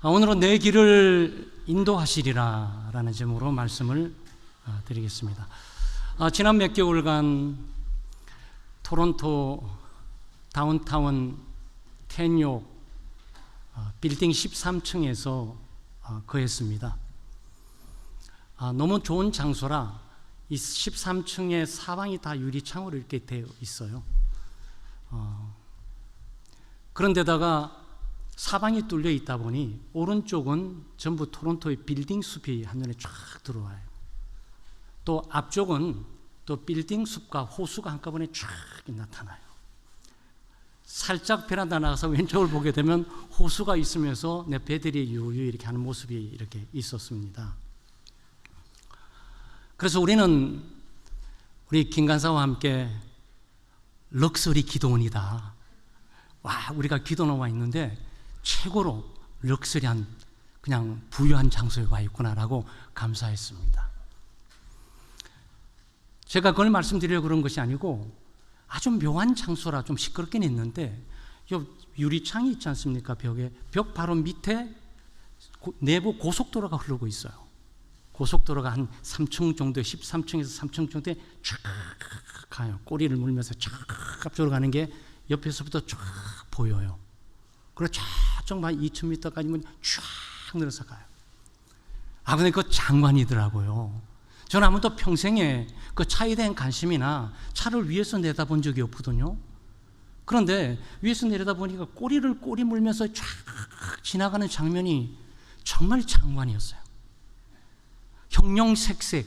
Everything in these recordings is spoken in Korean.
오늘은 내 길을 인도하시리라 라는 제목으로 말씀을 드리겠습니다. 지난 몇 개월간 토론토 다운타운 캔욕 빌딩 13층에서 거했습니다. 너무 좋은 장소라 이 13층의 사방이 다 유리창으로 이렇게 되어 있어요. 그런데다가 사방이 뚫려 있다 보니 오른쪽은 전부 토론토의 빌딩 숲이 한눈에 쫙 들어와요. 또 앞쪽은 또 빌딩 숲과 호수가 한꺼번에 쫙 나타나요. 살짝 베란다 나가서 왼쪽을 보게 되면 호수가 있으면서 내 배들이 유유 이렇게 하는 모습이 이렇게 있었습니다. 그래서 우리 김간사와 함께 럭셔리 기도원이다. 와, 우리가 기도 나와 있는데 최고로 럭셔리한 그냥 부유한 장소에 와 있구나라고 감사했습니다. 제가 그걸 말씀드리려고 그런 것이 아니고 아주 묘한 장소라 좀 시끄럽긴 했는데 유리창이 있지 않습니까? 벽 바로 밑에 내부 고속도로가 흐르고 있어요. 고속도로가 한 3층 정도, 13층에서 3층 정도에 쫙 가요. 꼬리를 물면서 쫙 앞쪽으로 가는 게 옆에서부터 쫙 보여요. 그리고 저쪽 한 2000m까지는 쫙 늘어서 가요. 근데 그 장관이더라고요. 저는 아무도 평생에 그 차에 대한 관심이나 차를 위에서 내다본 적이 없거든요. 그런데 위에서 내려다보니까 꼬리 물면서 쫙 지나가는 장면이 정말 장관이었어요. 형형색색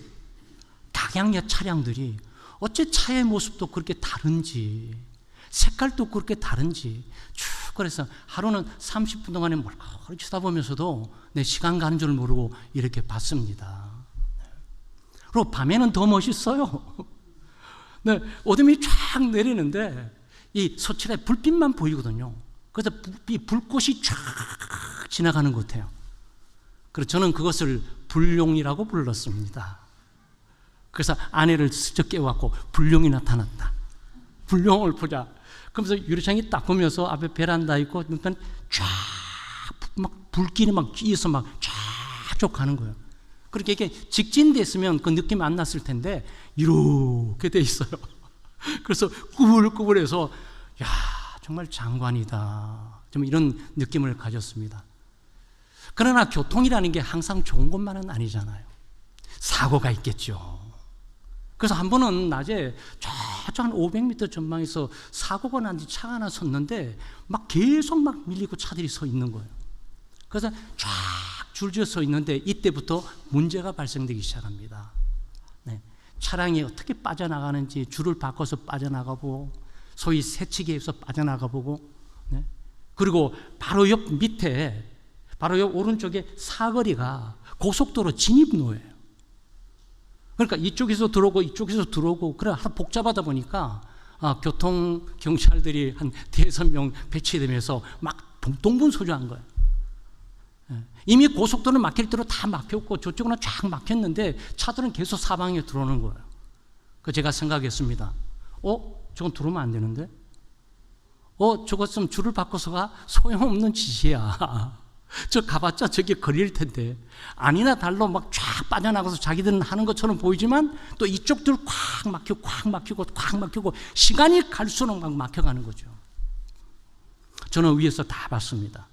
각양의 차량들이 어째 차의 모습도 그렇게 다른지 색깔도 그렇게 다른지 쭉 그래서 하루는 30분 동안에 멀쩡히 쳐다보면서도 내 시간 가는 줄 모르고 이렇게 봤습니다. 그리고 밤에는 더 멋있어요. 네, 어둠이 쫙 내리는데 이 서철에 불빛만 보이거든요. 그래서 이 불꽃이 쫙 지나가는 것 같아요. 그래서 저는 그것을 불룡이라고 불렀습니다. 그래서 아내를 슬쩍 깨워갖고 불룡이 나타났다. 불룡을 보자. 그러면서 유리창이 딱 보면서 앞에 베란다 있고 쫙 막 불길이 막 찌어서 막 쫙 가는 거예요. 그렇게 이렇게 직진됐으면 그 느낌 안 났을 텐데 이렇게 돼 있어요. 그래서 꾸불꾸불해서 야 정말 장관이다. 좀 이런 느낌을 가졌습니다. 그러나 교통이라는 게 항상 좋은 것만은 아니잖아요. 사고가 있겠죠. 그래서 한 번은 낮에 저쪽 한 500m 전방에서 사고가 난 뒤 차가 하나 섰는데 막 계속 막 밀리고 차들이 서 있는 거예요. 그래서 쫙 줄지어 서 있는데 이때부터 문제가 발생되기 시작합니다. 네. 차량이 어떻게 빠져나가는지 줄을 바꿔서 빠져나가보고 소위 새치기에서 빠져나가보고 네. 그리고 바로 옆 밑에 바로 옆 오른쪽에 사거리가 고속도로 진입로예요. 그러니까 이쪽에서 들어오고 이쪽에서 들어오고 그래 복잡하다 보니까 교통 경찰들이 한 5명 배치되면서 막 동분서주한 거예요. 이미 고속도로는 막힐 대로 다 막혔고 저쪽은 쫙 막혔는데 차들은 계속 사방에 들어오는 거예요. 그래서 제가 생각했습니다. 저건 들어오면 안 되는데? 저것은 줄을 바꿔서가 소용없는 짓이야. 저 가봤자 저게 걸릴 텐데 아니나 달로 막 쫙 빠져나가서 자기들은 하는 것처럼 보이지만 또 이쪽들 꽉 막히고 시간이 갈수록 막 막혀가는 거죠. 저는 위에서 다 봤습니다.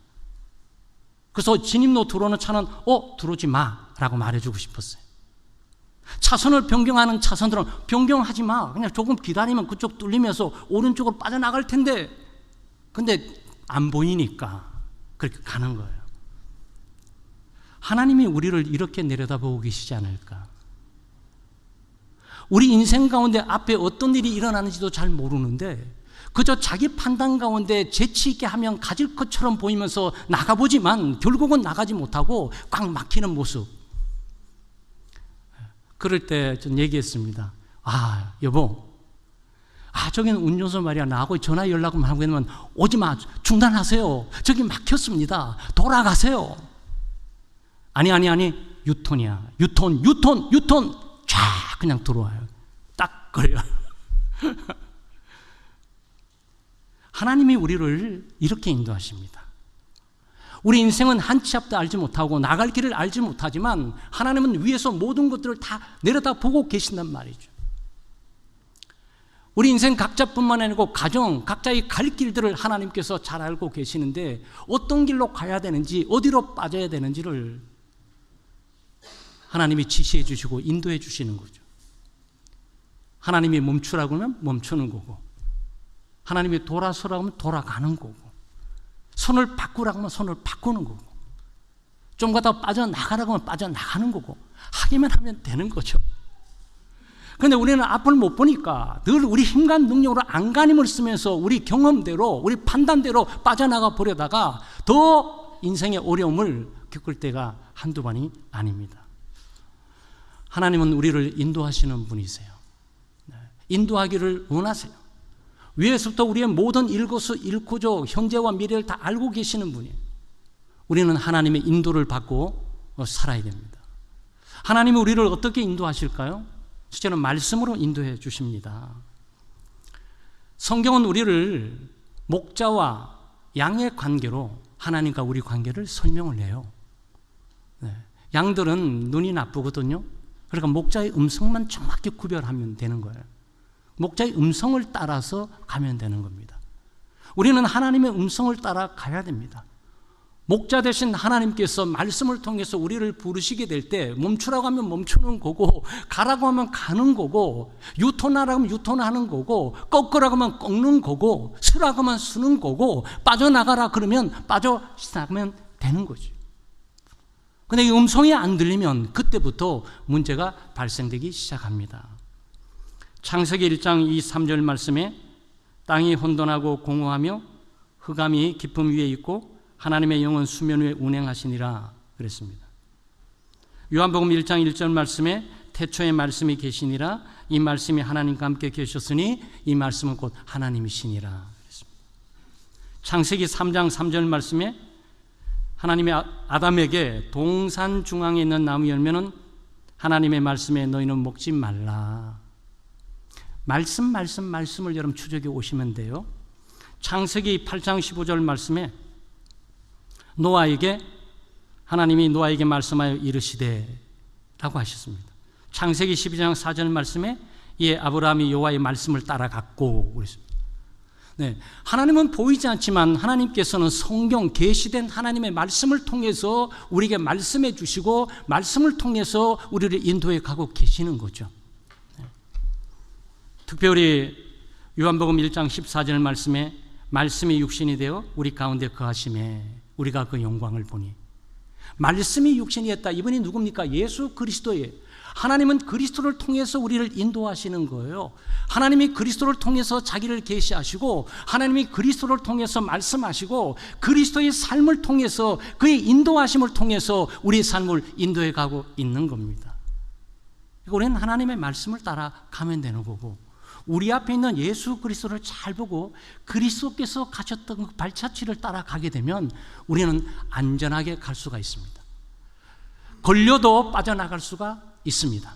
그래서 진입로 들어오는 차는 들어오지 마라고 말해주고 싶었어요. 차선을 변경하는 차선들은 변경하지 마. 그냥 조금 기다리면 그쪽 뚫리면서 오른쪽으로 빠져나갈 텐데 근데 안 보이니까 그렇게 가는 거예요. 하나님이 우리를 이렇게 내려다보고 계시지 않을까? 우리 인생 가운데 앞에 어떤 일이 일어나는지도 잘 모르는데 그저 자기 판단 가운데 재치 있게 하면 가질 것처럼 보이면서 나가보지만 결국은 나가지 못하고 꽉 막히는 모습. 그럴 때 전 얘기했습니다. 여보, 저기는 운전수 말이야. 나하고 전화 연락만 하고 있으면 오지마, 중단하세요. 저기 막혔습니다. 돌아가세요. 아니 유턴이야. 유턴 쫙 그냥 들어와요. 딱 걸려. 하나님이 우리를 이렇게 인도하십니다. 우리 인생은 한 치 앞도 알지 못하고 나갈 길을 알지 못하지만 하나님은 위에서 모든 것들을 다 내려다 보고 계신단 말이죠. 우리 인생 각자뿐만 아니고 가정, 각자의 갈 길들을 하나님께서 잘 알고 계시는데 어떤 길로 가야 되는지, 어디로 빠져야 되는지를 하나님이 지시해 주시고 인도해 주시는 거죠. 하나님이 멈추라고 하면 멈추는 거고, 하나님이 돌아서라고 하면 돌아가는 거고, 손을 바꾸라고 하면 손을 바꾸는 거고, 좀 가다 빠져나가라고 하면 빠져나가는 거고, 하기만 하면 되는 거죠. 그런데 우리는 앞을 못 보니까 늘 우리 힘과 능력으로 안간힘을 쓰면서 우리 경험대로, 우리 판단대로 빠져나가 버려다가 더 인생의 어려움을 겪을 때가 한두 번이 아닙니다. 하나님은 우리를 인도하시는 분이세요. 인도하기를 원하세요. 위에서부터 우리의 모든 일거수일투족, 현재와 미래를 다 알고 계시는 분이에요. 우리는 하나님의 인도를 받고 살아야 됩니다. 하나님이 우리를 어떻게 인도하실까요? 첫째는 말씀으로 인도해 주십니다. 성경은 우리를 목자와 양의 관계로 하나님과 우리 관계를 설명을 해요. 양들은 눈이 나쁘거든요. 그러니까 목자의 음성만 정확히 구별하면 되는 거예요. 목자의 음성을 따라서 가면 되는 겁니다. 우리는 하나님의 음성을 따라 가야 됩니다. 목자 되신 하나님께서 말씀을 통해서 우리를 부르시게 될 때 멈추라고 하면 멈추는 거고, 가라고 하면 가는 거고, 유턴하라고 하면 유턴하는 거고, 꺾으라고 하면 꺾는 거고, 쓰라고 하면 쓰는 거고, 빠져나가라 그러면 빠져나가면 되는 거죠. 근데 이 음성이 안 들리면 그때부터 문제가 발생되기 시작합니다. 창세기 1장 3절 말씀에 땅이 혼돈하고 공허하며 흑암이 깊음 위에 있고 하나님의 영은 수면 위에 운행하시니라 그랬습니다. 요한복음 1장 1절 말씀에 태초에 말씀이 계시니라, 이 말씀이 하나님과 함께 계셨으니 이 말씀은 곧 하나님이시니라 그랬습니다. 창세기 3장 3절 말씀에 하나님이 아담에게 동산 중앙에 있는 나무 열매는 하나님의 말씀에 너희는 먹지 말라. 말씀을 여러분 추적해 오시면 돼요. 창세기 8장 15절 말씀에 하나님이 노아에게 말씀하여 이르시되 라고 하셨습니다. 창세기 12장 4절 말씀에 아브라함이 여호와의 말씀을 따라갔고 그랬습니다. 하나님은 보이지 않지만 하나님께서는 성경, 계시된 하나님의 말씀을 통해서 우리에게 말씀해 주시고 말씀을 통해서 우리를 인도해 가고 계시는 거죠. 특별히 요한복음 1장 14절 말씀에 말씀이 육신이 되어 우리 가운데 거하심에 우리가 그 영광을 보니, 말씀이 육신이 됐다. 이분이 누굽니까? 예수 그리스도예요. 하나님은 그리스도를 통해서 우리를 인도하시는 거예요. 하나님이 그리스도를 통해서 자기를 계시하시고, 하나님이 그리스도를 통해서 말씀하시고, 그리스도의 삶을 통해서, 그의 인도하심을 통해서 우리의 삶을 인도해 가고 있는 겁니다. 우리는 하나님의 말씀을 따라 가면 되는 거고, 우리 앞에 있는 예수 그리스도를 잘 보고 그리스도께서 가셨던 그 발자취를 따라가게 되면 우리는 안전하게 갈 수가 있습니다. 걸려도 빠져나갈 수가 있습니다.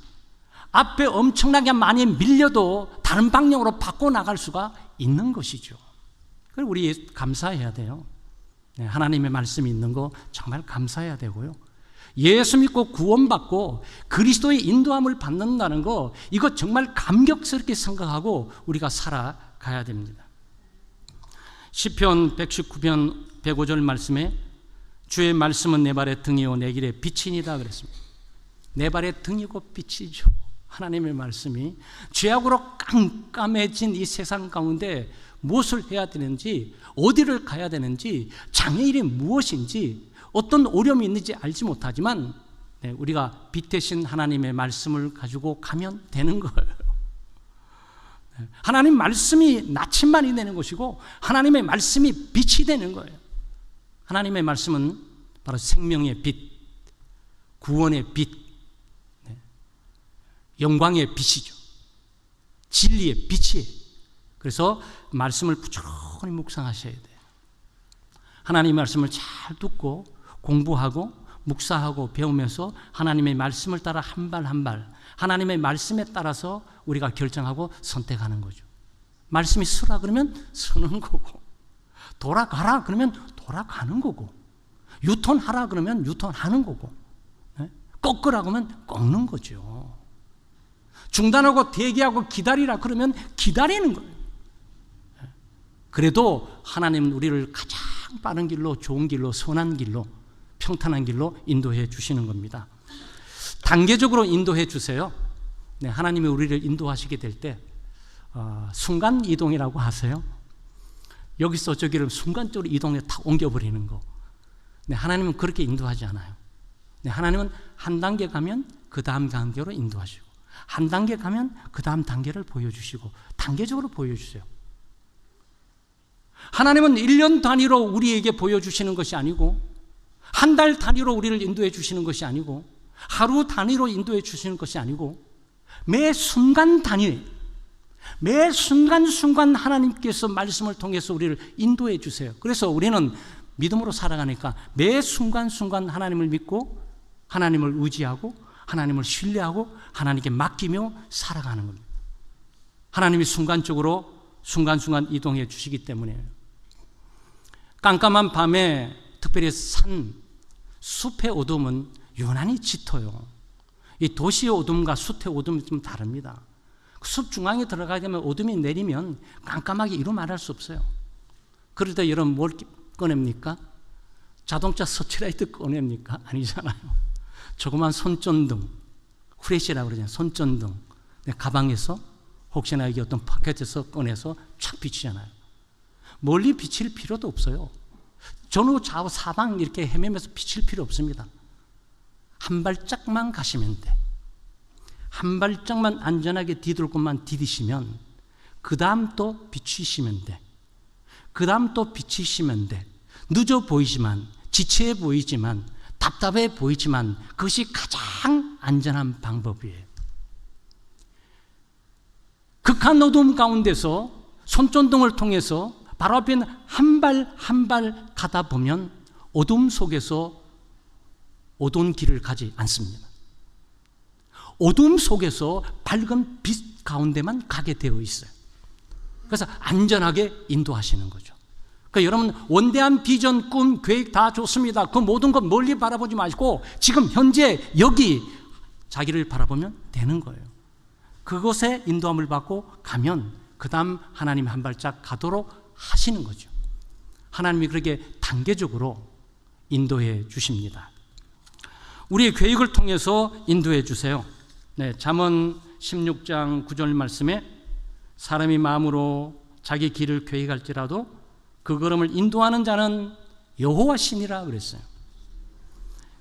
앞에 엄청나게 많이 밀려도 다른 방향으로 바꿔나갈 수가 있는 것이죠. 그래서 우리 감사해야 돼요. 하나님의 말씀이 있는 거 정말 감사해야 되고요. 예수 믿고 구원받고 그리스도의 인도함을 받는다는 거, 이거 정말 감격스럽게 생각하고 우리가 살아가야 됩니다. 시편 119편 105절 말씀에 주의 말씀은 내 발의 등이요 내 길의 빛이니다 그랬습니다. 내 발의 등이고 빛이죠. 하나님의 말씀이 죄악으로 깜깜해진 이 세상 가운데 무엇을 해야 되는지, 어디를 가야 되는지, 장애일이 무엇인지, 어떤 어려움이 있는지 알지 못하지만 우리가 빛 대신 하나님의 말씀을 가지고 가면 되는 거예요. 하나님 말씀이 나침반이 되는 것이고 하나님의 말씀이 빛이 되는 거예요. 하나님의 말씀은 바로 생명의 빛, 구원의 빛, 영광의 빛이죠. 진리의 빛이에요. 그래서 말씀을 부지런히 묵상하셔야 돼요. 하나님의 말씀을 잘 듣고 공부하고 묵상하고 배우면서 하나님의 말씀을 따라 한 발 한 발, 하나님의 말씀에 따라서 우리가 결정하고 선택하는 거죠. 말씀이 서라 그러면 서는 거고, 돌아가라 그러면 돌아가는 거고, 유턴하라 그러면 유턴하는 거고, 꺾으라 그러면 꺾는 거죠. 중단하고 대기하고 기다리라 그러면 기다리는 거예요. 그래도 하나님은 우리를 가장 빠른 길로, 좋은 길로, 선한 길로, 평탄한 길로 인도해 주시는 겁니다. 단계적으로 인도해 주세요. 네, 하나님이 우리를 인도하시게 될 때 순간 이동이라고 하세요. 여기서 저기를 순간적으로 이동해 탁 옮겨버리는 거. 네, 하나님은 그렇게 인도하지 않아요. 네, 하나님은 한 단계 가면 그 다음 단계로 인도하시고, 한 단계 가면 그 다음 단계를 보여주시고, 단계적으로 보여주세요. 하나님은 1년 단위로 우리에게 보여주시는 것이 아니고, 한 달 단위로 우리를 인도해 주시는 것이 아니고, 하루 단위로 인도해 주시는 것이 아니고, 매 순간 단위, 매 순간순간 하나님께서 말씀을 통해서 우리를 인도해 주세요. 그래서 우리는 믿음으로 살아가니까 매 순간순간 하나님을 믿고, 하나님을 의지하고, 하나님을 신뢰하고, 하나님께 맡기며 살아가는 겁니다. 하나님이 순간적으로 순간순간 이동해 주시기 때문이에요. 깜깜한 밤에, 특별히 숲의 어둠은 유난히 짙어요. 이 도시의 어둠과 숲의 어둠이 좀 다릅니다. 숲 중앙에 들어가게 되면 어둠이 내리면 깜깜하게 이루 말할 수 없어요. 그럴 때 여러분 뭘 꺼냅니까? 자동차 서치라이트 꺼냅니까? 아니잖아요. 조그만 손전등, 후레쉬라고 그러잖아요. 손전등. 가방에서 혹시나 여기 어떤 포켓에서 꺼내서 착 비치잖아요. 멀리 비칠 필요도 없어요. 전후 좌우 사방 이렇게 헤매면서 비칠 필요 없습니다. 한 발짝만 가시면 돼. 한 발짝만 안전하게 디딜 곳만 디디시면 그 다음 또 비추시면 돼. 그 다음 또 비추시면 돼. 늦어 보이지만, 지체해 보이지만, 답답해 보이지만 그것이 가장 안전한 방법이에요. 극한 어둠 가운데서 손전등을 통해서 바로 앞에 있는 한 발 한 발 가다 보면 어둠 속에서 어두운 길을 가지 않습니다. 어둠 속에서 밝은 빛 가운데만 가게 되어 있어요. 그래서 안전하게 인도하시는 거죠. 그러니까 여러분, 원대한 비전, 꿈, 계획 다 좋습니다. 그 모든 것 멀리 바라보지 마시고 지금 현재 여기 자기를 바라보면 되는 거예요. 그곳에 인도함을 받고 가면 그 다음 하나님 한 발짝 가도록 하시는 거죠. 하나님이 그렇게 단계적으로 인도해 주십니다. 우리의 계획을 통해서 인도해 주세요. 네, 잠언 16장 9절 말씀에 사람이 마음으로 자기 길을 계획할지라도 그 걸음을 인도하는 자는 여호와 신이라 그랬어요.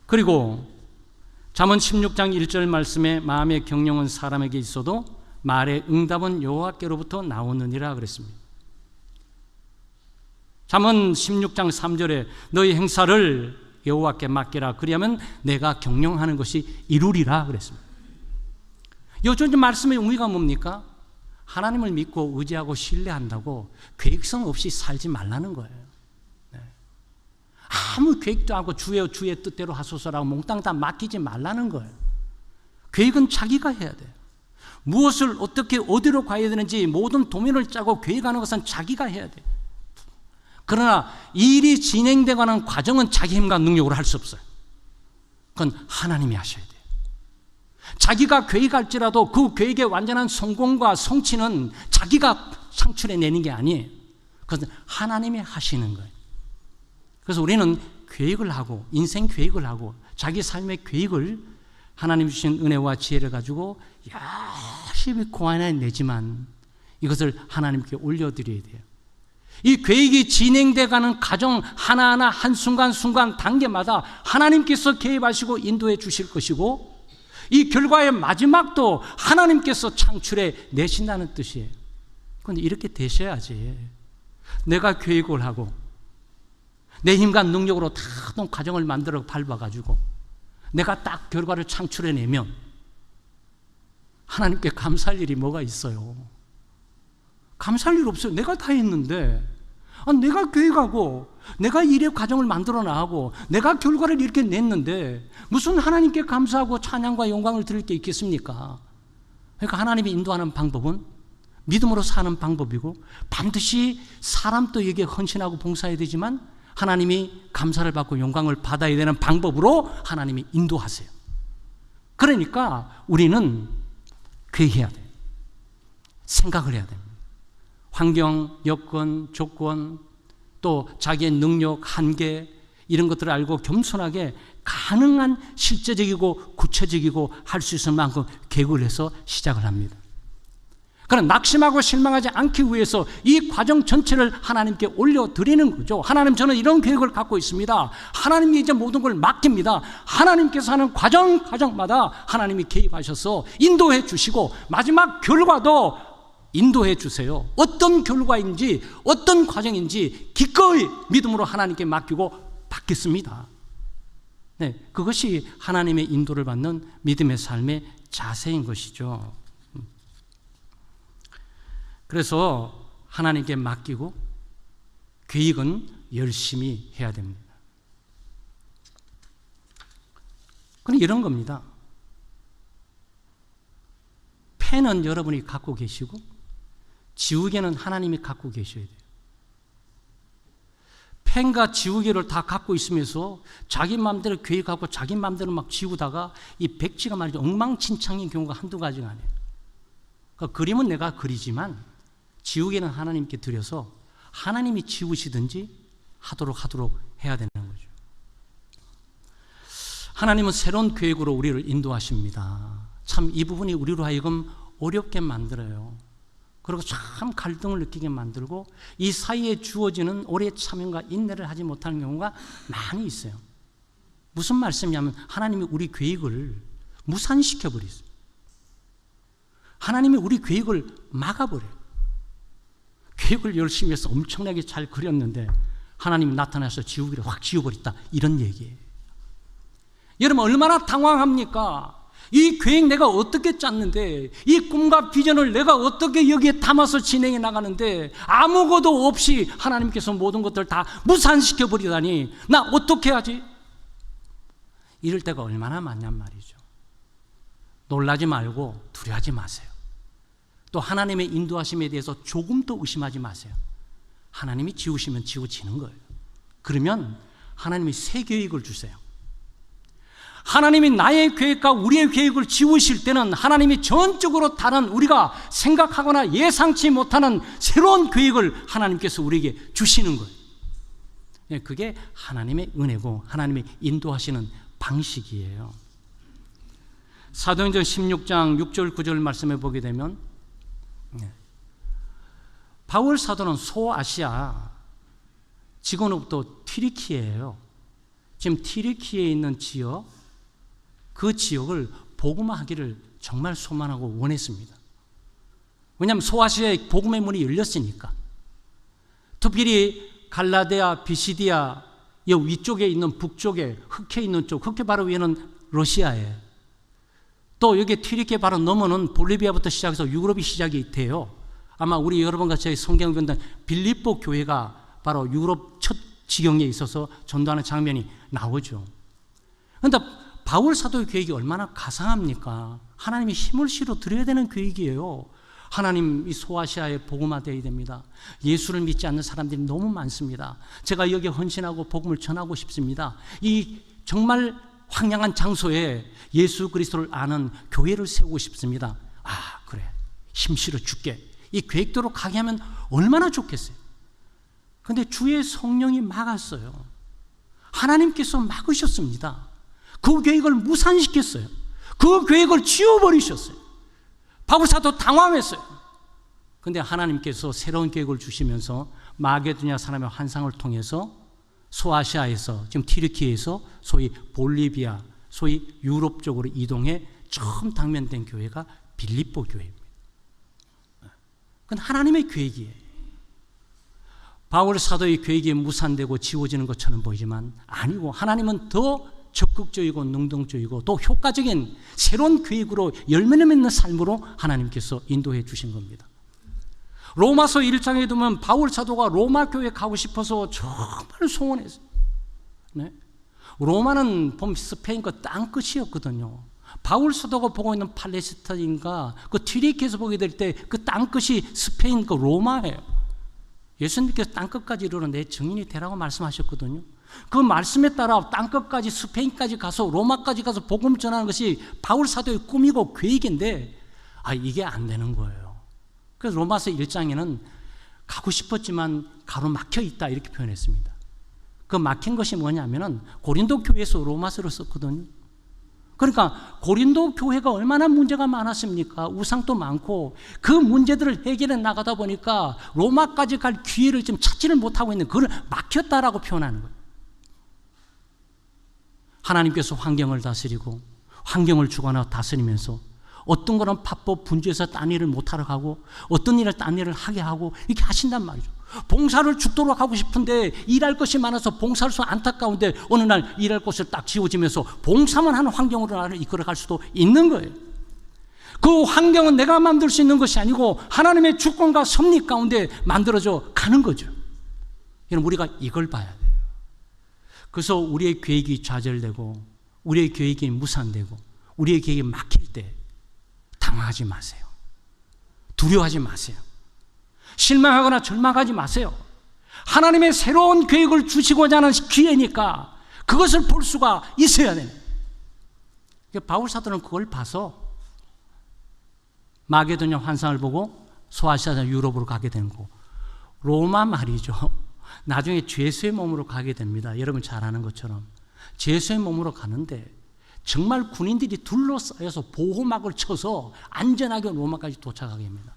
그리고 잠언 16장 1절 말씀에 마음의 경영은 사람에게 있어도 말의 응답은 여호와께로부터 나오느니라 그랬습니다. 잠언 16장 3절에 너희 행사를 여호와께 맡기라 그리하면 내가 경영하는 것이 이루리라 그랬습니다. 요즘 말씀의 의미가 뭡니까? 하나님을 믿고 의지하고 신뢰한다고 계획성 없이 살지 말라는 거예요. 네. 아무 계획도 하고 주의 뜻대로 하소서라고 몽땅 다 맡기지 말라는 거예요. 계획은 자기가 해야 돼요. 무엇을 어떻게 어디로 가야 되는지 모든 도면을 짜고 계획하는 것은 자기가 해야 돼요. 그러나 일이 진행되가는 과정은 자기 힘과 능력으로 할 수 없어요. 그건 하나님이 하셔야 돼요. 자기가 계획할지라도 그 계획의 완전한 성공과 성취는 자기가 창출해내는 게 아니에요. 그것은 하나님이 하시는 거예요. 그래서 우리는 계획을 하고 인생 계획을 하고 자기 삶의 계획을 하나님 주신 은혜와 지혜를 가지고 열심히 고안해내지만 이것을 하나님께 올려드려야 돼요. 이 계획이 진행돼가는 과정 하나하나 한순간순간 단계마다 하나님께서 개입하시고 인도해 주실 것이고 이 결과의 마지막도 하나님께서 창출해 내신다는 뜻이에요. 그런데 이렇게 되셔야지. 내가 계획을 하고 내 힘과 능력으로 다 어떤 과정을 만들어 밟아가지고 내가 딱 결과를 창출해내면 하나님께 감사할 일이 뭐가 있어요? 감사할 일 없어요. 내가 다 했는데 내가 계획하고 내가 일의 과정을 만들어 나가고 내가 결과를 이렇게 냈는데 무슨 하나님께 감사하고 찬양과 영광을 드릴 게 있겠습니까? 그러니까 하나님이 인도하는 방법은 믿음으로 사는 방법이고 반드시 사람도 에게 헌신하고 봉사해야 되지만 하나님이 감사를 받고 영광을 받아야 되는 방법으로 하나님이 인도하세요. 그러니까 우리는 회개해야 돼요. 생각을 해야 됩니다. 환경, 여건, 조건, 또 자기의 능력, 한계 이런 것들을 알고 겸손하게 가능한 실제적이고 구체적이고 할 수 있을 만큼 계획을 해서 시작을 합니다. 그러나 낙심하고 실망하지 않기 위해서 이 과정 전체를 하나님께 올려드리는 거죠. 하나님, 저는 이런 계획을 갖고 있습니다. 하나님이 이제 모든 걸 맡깁니다. 하나님께서 하는 과정마다 하나님이 개입하셔서 인도해 주시고 마지막 결과도 인도해 주세요. 어떤 결과인지 어떤 과정인지 기꺼이 믿음으로 하나님께 맡기고 받겠습니다. 네, 그것이 하나님의 인도를 받는 믿음의 삶의 자세인 것이죠. 그래서 하나님께 맡기고 계획은 열심히 해야 됩니다. 그럼 이런 겁니다. 펜은 여러분이 갖고 계시고 지우개는 하나님이 갖고 계셔야 돼요. 펜과 지우개를 다 갖고 있으면서 자기 마음대로 계획하고 자기 마음대로 막 지우다가 이 백지가 말이죠, 엉망진창인 경우가 한두 가지가 아니에요. 그러니까 그림은 내가 그리지만 지우개는 하나님께 드려서 하나님이 지우시든지 하도록 해야 되는 거죠. 하나님은 새로운 계획으로 우리를 인도하십니다. 참 이 부분이 우리로 하여금 어렵게 만들어요. 그리고 참 갈등을 느끼게 만들고 이 사이에 주어지는 오래 참음과 인내를 하지 못하는 경우가 많이 있어요. 무슨 말씀이냐면 하나님이 우리 계획을 무산시켜버리세요. 하나님이 우리 계획을 막아버려요. 계획을 열심히 해서 엄청나게 잘 그렸는데 하나님이 나타나서 지우기를 확 지워버렸다, 이런 얘기예요. 여러분 얼마나 당황합니까? 이 계획 내가 어떻게 짰는데, 이 꿈과 비전을 내가 어떻게 여기에 담아서 진행해 나가는데 아무것도 없이 하나님께서 모든 것들 다 무산시켜 버리다니 나 어떻게 하지? 이럴 때가 얼마나 많냔 말이죠. 놀라지 말고 두려워하지 마세요. 또 하나님의 인도하심에 대해서 조금도 의심하지 마세요. 하나님이 지우시면 지워지는 거예요. 그러면 하나님이 새 계획을 주세요. 하나님이 나의 계획과 우리의 계획을 지우실 때는 하나님이 전적으로 다른, 우리가 생각하거나 예상치 못하는 새로운 계획을 하나님께서 우리에게 주시는 거예요. 그게 하나님의 은혜고 하나님의 인도하시는 방식이에요. 사도행전 16장 6절 9절 말씀에 보게 되면 바울 사도는 소아시아, 지금으로부터 튀르키예요. 지금 튀르키에 있는 지역, 그 지역을 복음화하기를 정말 소망하고 원했습니다. 왜냐하면 소아시아에 복음의 문이 열렸으니까. 특별히 갈라디아, 비시디아 이 위쪽에 있는 북쪽에 흑해 있는 쪽, 흑해 바로 위에는 러시아에, 또 여기 튀르키에 바로 넘어는 볼리비아부터 시작해서 유럽이 시작이 돼요. 아마 우리 여러분과 저희 성경을 본다면 빌립보 교회가 바로 유럽 첫 지경에 있어서 전도하는 장면이 나오죠. 그런데 바울 사도의 계획이 얼마나 가상합니까? 하나님이 힘을 실어 드려야 되는 계획이에요. 하나님, 이 소아시아에 복음화되어야 됩니다. 예수를 믿지 않는 사람들이 너무 많습니다. 제가 여기 헌신하고 복음을 전하고 싶습니다. 이 정말 황량한 장소에 예수 그리스도를 아는 교회를 세우고 싶습니다. 아, 그래, 힘 실어 줄게. 이 계획대로 가게 하면 얼마나 좋겠어요. 그런데 주의 성령이 막았어요. 하나님께서 막으셨습니다. 그 계획을 무산시켰어요. 그 계획을 지워버리셨어요. 바울 사도 당황했어요. 그런데 하나님께서 새로운 계획을 주시면서 마게도냐 사람의 환상을 통해서 소아시아에서, 지금 튀르키에서 소위 볼리비아, 소위 유럽 쪽으로 이동해 처음 당면된 교회가 빌립보 교회입니다. 그건 하나님의 계획이에요. 바울 사도의 계획이 무산되고 지워지는 것처럼 보이지만 아니고, 하나님은 더 적극적이고 능동적이고 또 효과적인 새로운 계획으로 열매를 맺는 삶으로 하나님께서 인도해 주신 겁니다. 로마서 1장에 보면 바울 사도가 로마 교회에 가고 싶어서 정말 소원했어요. 네? 로마는 보면 스페인 그 땅끝이었거든요. 바울 사도가 보고 있는 팔레스타인과 그 튀르키에서 보게 될 때 그 땅끝이 스페인 그 로마예요. 예수님께서 땅끝까지 이르러 내 증인이 되라고 말씀하셨거든요. 그 말씀에 따라 땅끝까지 스페인까지 가서 로마까지 가서 복음을 전하는 것이 바울 사도의 꿈이고 계획인데 이게 안 되는 거예요. 그래서 로마서 1장에는 가고 싶었지만 가로막혀 있다 이렇게 표현했습니다. 그 막힌 것이 뭐냐면은 고린도 교회에서 로마서를 썼거든요. 그러니까 고린도 교회가 얼마나 문제가 많았습니까? 우상도 많고 그 문제들을 해결해 나가다 보니까 로마까지 갈 기회를 지금 찾지를 못하고 있는 그걸 막혔다라고 표현하는 거예요. 하나님께서 환경을 다스리고 환경을 주관하고 다스리면서 어떤 거는 파법 분주해서 딴 일을 못하러 가고 어떤 일을 딴 일을 하게 하고 이렇게 하신단 말이죠. 봉사를 죽도록 하고 싶은데 일할 것이 많아서 봉사할 수 안타까운데 어느 날 일할 곳을 딱 지워지면서 봉사만 하는 환경으로 나를 이끌어갈 수도 있는 거예요. 그 환경은 내가 만들 수 있는 것이 아니고 하나님의 주권과 섭리 가운데 만들어져 가는 거죠. 여러분 우리가 이걸 봐야 돼요. 그래서 우리의 계획이 좌절되고 우리의 계획이 무산되고 우리의 계획이 막힐 때 당황하지 마세요. 두려워하지 마세요. 실망하거나 절망하지 마세요. 하나님의 새로운 계획을 주시고자 하는 기회니까 그것을 볼 수가 있어야 돼요. 바울 사도는 그걸 봐서 마게도냐 환상을 보고 소아시아 유럽으로 가게 된 거고 로마 말이죠. 나중에 죄수의 몸으로 가게 됩니다. 여러분 잘 아는 것처럼 죄수의 몸으로 가는데 정말 군인들이 둘러싸여서 보호막을 쳐서 안전하게 로마까지 도착하게 됩니다.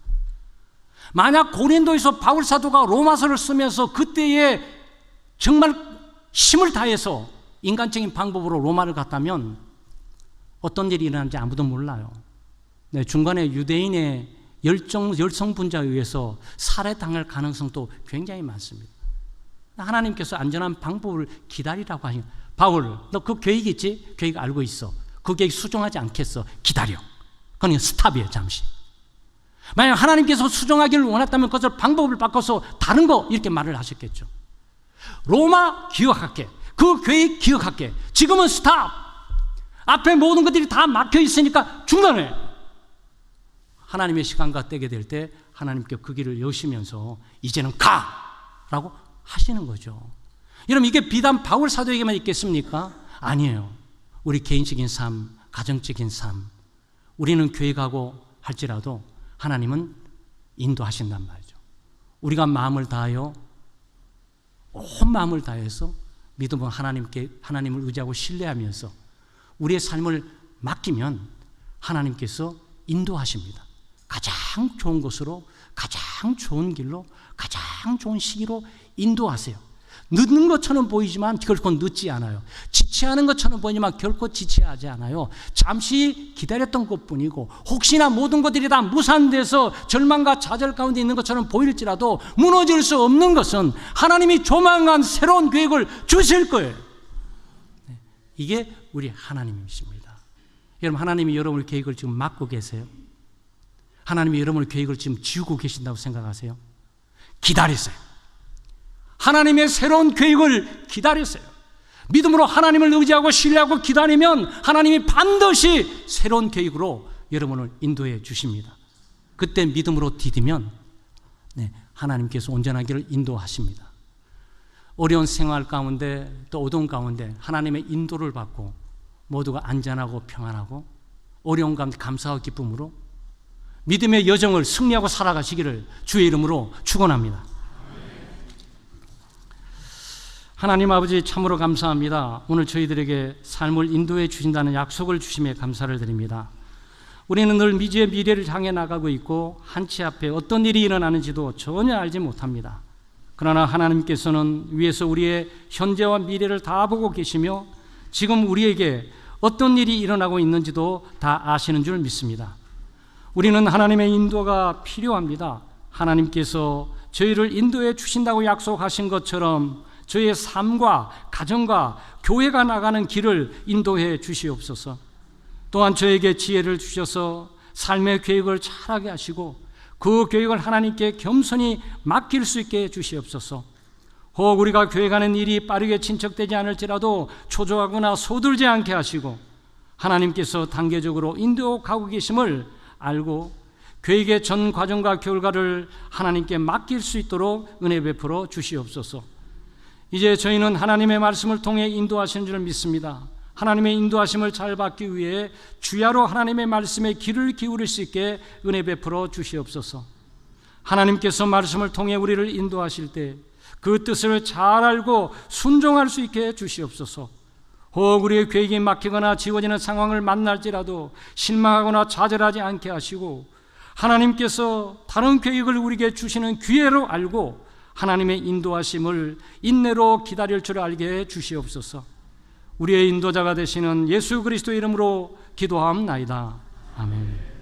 만약 고린도에서 바울 사도가 로마서를 쓰면서 그때에 정말 힘을 다해서 인간적인 방법으로 로마를 갔다면 어떤 일이 일어나는지 아무도 몰라요. 네, 중간에 유대인의 열성분자에 의해서 살해당할 가능성도 굉장히 많습니다. 하나님께서 안전한 방법을 기다리라고 하시는 바울, 너 그 계획 있지? 계획 알고 있어. 그 계획 수정하지 않겠어. 기다려. 그건 스탑이에요. 잠시. 만약 하나님께서 수정하기를 원했다면 그것을 방법을 바꿔서 다른 거 이렇게 말을 하셨겠죠. 로마 기억할게. 그 계획 기억할게. 지금은 스탑. 앞에 모든 것들이 다 막혀 있으니까 중단해. 하나님의 시간과 때게 될 때 하나님께 그 길을 여시면서 이제는 가라고 하시는 거죠. 여러분 이게 비단 바울 사도에게만 있겠습니까? 아니에요. 우리 개인적인 삶, 가정적인 삶, 우리는 계획하고 할지라도 하나님은 인도하신단 말이죠. 우리가 마음을 다하여 온 마음을 다해서 믿음으로 하나님을 의지하고 신뢰하면서 우리의 삶을 맡기면 하나님께서 인도하십니다. 가장 좋은 곳으로, 가장 좋은 길로, 가장 좋은 시기로 인도하세요. 늦는 것처럼 보이지만 결코 늦지 않아요. 지체하는 것처럼 보이지만 결코 지체하지 않아요. 잠시 기다렸던 것뿐이고 혹시나 모든 것들이 다 무산돼서 절망과 좌절 가운데 있는 것처럼 보일지라도 무너질 수 없는 것은 하나님이 조만간 새로운 계획을 주실 거예요. 이게 우리 하나님이십니다. 여러분 하나님이 여러분의 계획을 지금 막고 계세요? 하나님이 여러분의 계획을 지금 지우고 계신다고 생각하세요? 기다리세요. 하나님의 새로운 계획을 기다리세요. 믿음으로 하나님을 의지하고 신뢰하고 기다리면 하나님이 반드시 새로운 계획으로 여러분을 인도해 주십니다. 그때 믿음으로 디디면 하나님께서 온전한 길을 인도하십니다. 어려운 생활 가운데 또 어두운 가운데 하나님의 인도를 받고 모두가 안전하고 평안하고 어려운 가운데 감사와 기쁨으로 믿음의 여정을 승리하고 살아가시기를 주의 이름으로 축원합니다. 하나님 아버지 참으로 감사합니다. 오늘 저희들에게 삶을 인도해 주신다는 약속을 주심에 감사를 드립니다. 우리는 늘 미지의 미래를 향해 나가고 있고 한치 앞에 어떤 일이 일어나는지도 전혀 알지 못합니다. 그러나 하나님께서는 위에서 우리의 현재와 미래를 다 보고 계시며 지금 우리에게 어떤 일이 일어나고 있는지도 다 아시는 줄 믿습니다. 우리는 하나님의 인도가 필요합니다. 하나님께서 저희를 인도해 주신다고 약속하신 것처럼 저희의 삶과 가정과 교회가 나가는 길을 인도해 주시옵소서. 또한 저에게 지혜를 주셔서 삶의 계획을 잘하게 하시고 그 계획을 하나님께 겸손히 맡길 수 있게 주시옵소서. 혹 우리가 계획하는 일이 빠르게 진척되지 않을지라도 초조하거나 소들지 않게 하시고 하나님께서 단계적으로 인도하고 계심을 알고 계획의 전 과정과 결과를 하나님께 맡길 수 있도록 은혜 베풀어 주시옵소서. 이제 저희는 하나님의 말씀을 통해 인도하시는 줄 믿습니다. 하나님의 인도하심을 잘 받기 위해 주야로 하나님의 말씀에 귀를 기울일 수 있게 은혜 베풀어 주시옵소서. 하나님께서 말씀을 통해 우리를 인도하실 때 그 뜻을 잘 알고 순종할 수 있게 해 주시옵소서. 혹 우리의 계획이 막히거나 지워지는 상황을 만날지라도 실망하거나 좌절하지 않게 하시고, 하나님께서 다른 계획을 우리에게 주시는 기회로 알고 하나님의 인도하심을 인내로 기다릴 줄 알게 해 주시옵소서. 우리의 인도자가 되시는 예수 그리스도의 이름으로 기도하옵나이다. 아멘.